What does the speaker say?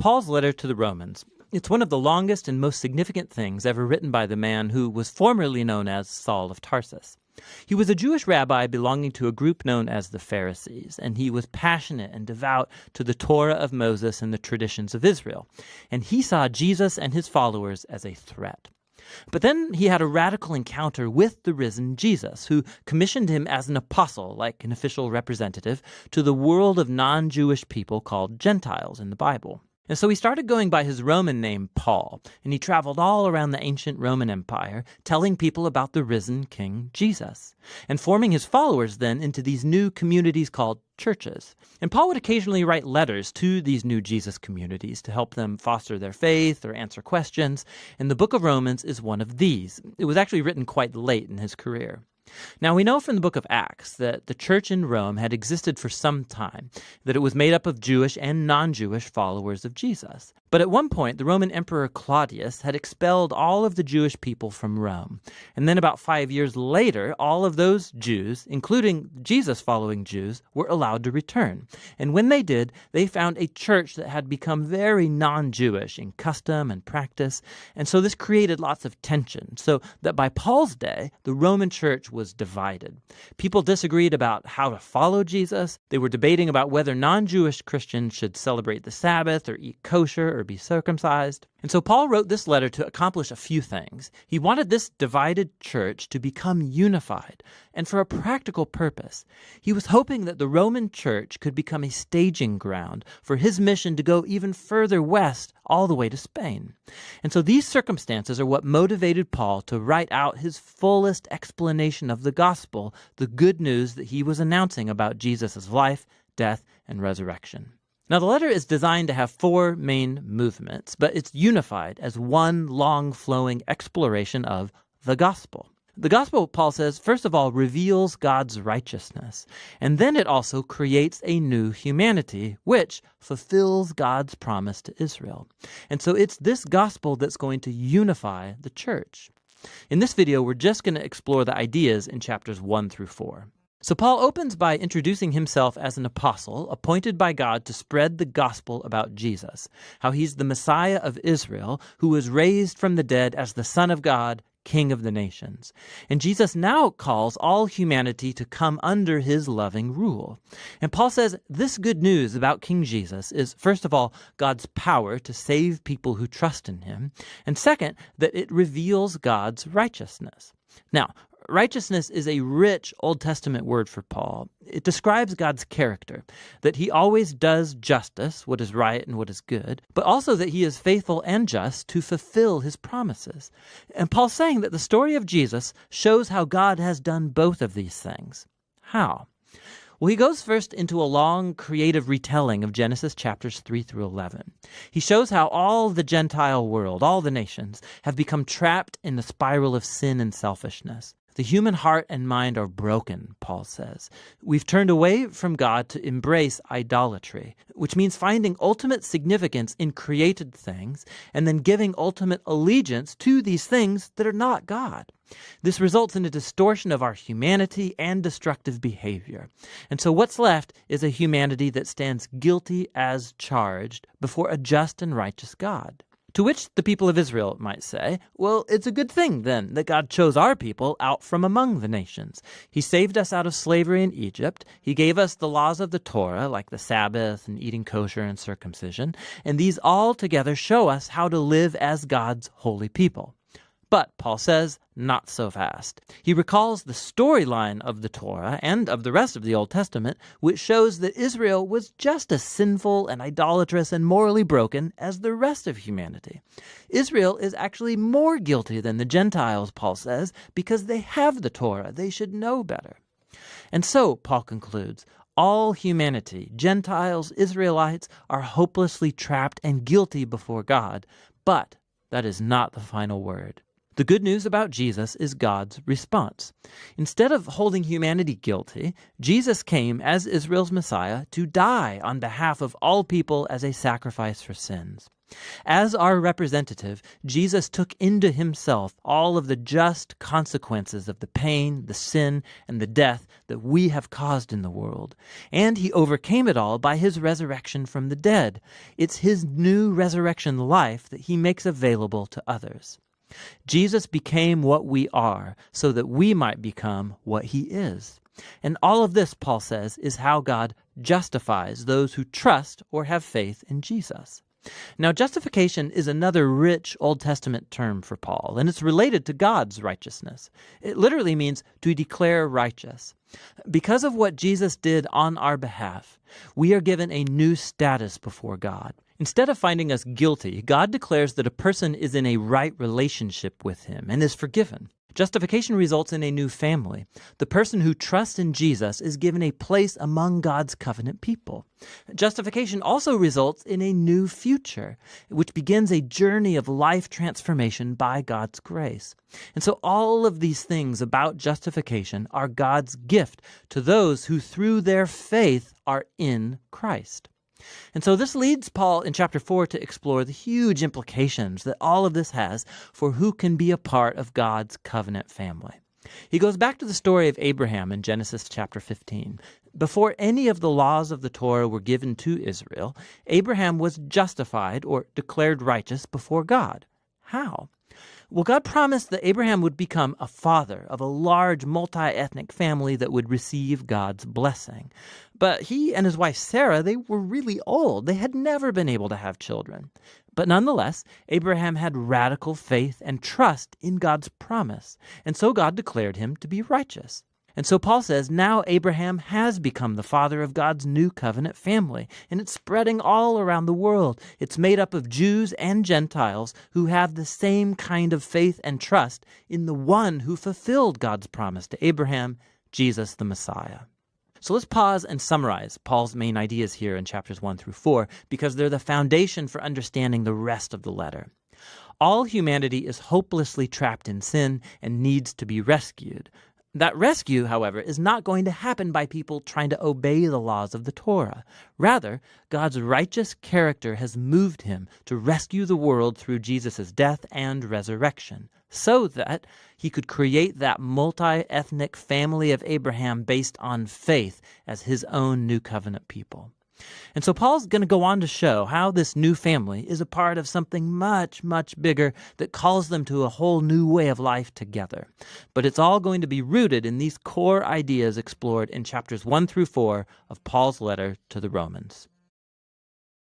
Paul's letter to the Romans. It's one of the longest and most significant things ever written by the man who was formerly known as Saul of Tarsus. He was a Jewish rabbi belonging to a group known as the Pharisees, and he was passionate and devout to the Torah of Moses and the traditions of Israel. And he saw Jesus and his followers as a threat. But then he had a radical encounter with the risen Jesus, who commissioned him as an apostle, like an official representative, to the world of non-Jewish people called Gentiles in the Bible. And so he started going by his Roman name, Paul, and he traveled all around the ancient Roman Empire, telling people about the risen King Jesus, and forming his followers then into these new communities called churches. And Paul would occasionally write letters to these new Jesus communities to help them foster their faith or answer questions, and the book of Romans is one of these. It was actually written quite late in his career. Now, we know from the book of Acts that the church in Rome had existed for some time, that it was made up of Jewish and non-Jewish followers of Jesus. But at one point, the Roman Emperor Claudius had expelled all of the Jewish people from Rome. And then about 5 years later, all of those Jews, including Jesus-following Jews, were allowed to return. And when they did, they found a church that had become very non-Jewish in custom and practice. And so this created lots of tension, so that by Paul's day, the Roman church was divided. People disagreed about how to follow Jesus. They were debating about whether non-Jewish Christians should celebrate the Sabbath or eat kosher or be circumcised. And so Paul wrote this letter to accomplish a few things. He wanted this divided church to become unified, and for a practical purpose. He was hoping that the Roman church could become a staging ground for his mission to go even further west, all the way to Spain. And so these circumstances are what motivated Paul to write out his fullest explanation of the gospel, the good news that he was announcing about Jesus' life, death, and resurrection. Now, the letter is designed to have 4 main movements, but it's unified as one long flowing exploration of the gospel. The gospel, Paul says, first of all, reveals God's righteousness, and then it also creates a new humanity, which fulfills God's promise to Israel. And so it's this gospel that's going to unify the church. In this video, we're just going to explore the ideas in chapters 1 through 4. So Paul opens by introducing himself as an apostle appointed by God to spread the gospel about Jesus, how he's the Messiah of Israel who was raised from the dead as the Son of God, King of the nations. And Jesus now calls all humanity to come under his loving rule. And Paul says this good news about King Jesus is, first of all, God's power to save people who trust in him, and second, that it reveals God's righteousness. Now, righteousness is a rich Old Testament word for Paul. It describes God's character, that he always does justice, what is right and what is good, but also that he is faithful and just to fulfill his promises. And Paul's saying that the story of Jesus shows how God has done both of these things. How? Well, he goes first into a long creative retelling of Genesis chapters 3 through 11. He shows how all the Gentile world, all the nations, have become trapped in the spiral of sin and selfishness. The human heart and mind are broken, Paul says. We've turned away from God to embrace idolatry, which means finding ultimate significance in created things and then giving ultimate allegiance to these things that are not God. This results in a distortion of our humanity and destructive behavior. And so what's left is a humanity that stands guilty as charged before a just and righteous God. To which the people of Israel might say, well, it's a good thing then that God chose our people out from among the nations. He saved us out of slavery in Egypt. He gave us the laws of the Torah, like the Sabbath and eating kosher and circumcision. And these all together show us how to live as God's holy people. But, Paul says, not so fast. He recalls the storyline of the Torah and of the rest of the Old Testament, which shows that Israel was just as sinful and idolatrous and morally broken as the rest of humanity. Israel is actually more guilty than the Gentiles, Paul says, because they have the Torah. They should know better. And so, Paul concludes, all humanity, Gentiles, Israelites, are hopelessly trapped and guilty before God. But that is not the final word. The good news about Jesus is God's response. Instead of holding humanity guilty, Jesus came as Israel's Messiah to die on behalf of all people as a sacrifice for sins. As our representative, Jesus took into himself all of the just consequences of the pain, the sin, and the death that we have caused in the world. And he overcame it all by his resurrection from the dead. It's his new resurrection life that he makes available to others. Jesus became what we are so that we might become what he is. And all of this, Paul says, is how God justifies those who trust or have faith in Jesus. Now, justification is another rich Old Testament term for Paul, and it's related to God's righteousness. It literally means to declare righteous. Because of what Jesus did on our behalf, we are given a new status before God. Instead of finding us guilty, God declares that a person is in a right relationship with him and is forgiven. Justification results in a new family. The person who trusts in Jesus is given a place among God's covenant people. Justification also results in a new future, which begins a journey of life transformation by God's grace. And so all of these things about justification are God's gift to those who through their faith are in Christ. And so this leads Paul in chapter 4 to explore the huge implications that all of this has for who can be a part of God's covenant family. He goes back to the story of Abraham in Genesis chapter 15. Before any of the laws of the Torah were given to Israel, Abraham was justified or declared righteous before God. How? Well, God promised that Abraham would become a father of a large multi-ethnic family that would receive God's blessing. But he and his wife Sarah, they were really old. They had never been able to have children. But nonetheless, Abraham had radical faith and trust in God's promise, and so God declared him to be righteous. And so Paul says, now Abraham has become the father of God's new covenant family, and it's spreading all around the world. It's made up of Jews and Gentiles who have the same kind of faith and trust in the one who fulfilled God's promise to Abraham, Jesus the Messiah. So let's pause and summarize Paul's main ideas here in chapters 1 through 4, because they're the foundation for understanding the rest of the letter. All humanity is hopelessly trapped in sin and needs to be rescued. That rescue, however, is not going to happen by people trying to obey the laws of the Torah. Rather, God's righteous character has moved him to rescue the world through Jesus' death and resurrection, so that he could create that multi-ethnic family of Abraham based on faith as his own new covenant people. And so Paul's going to go on to show how this new family is a part of something much, much bigger that calls them to a whole new way of life together. But it's all going to be rooted in these core ideas explored in chapters 1 through 4 of Paul's letter to the Romans.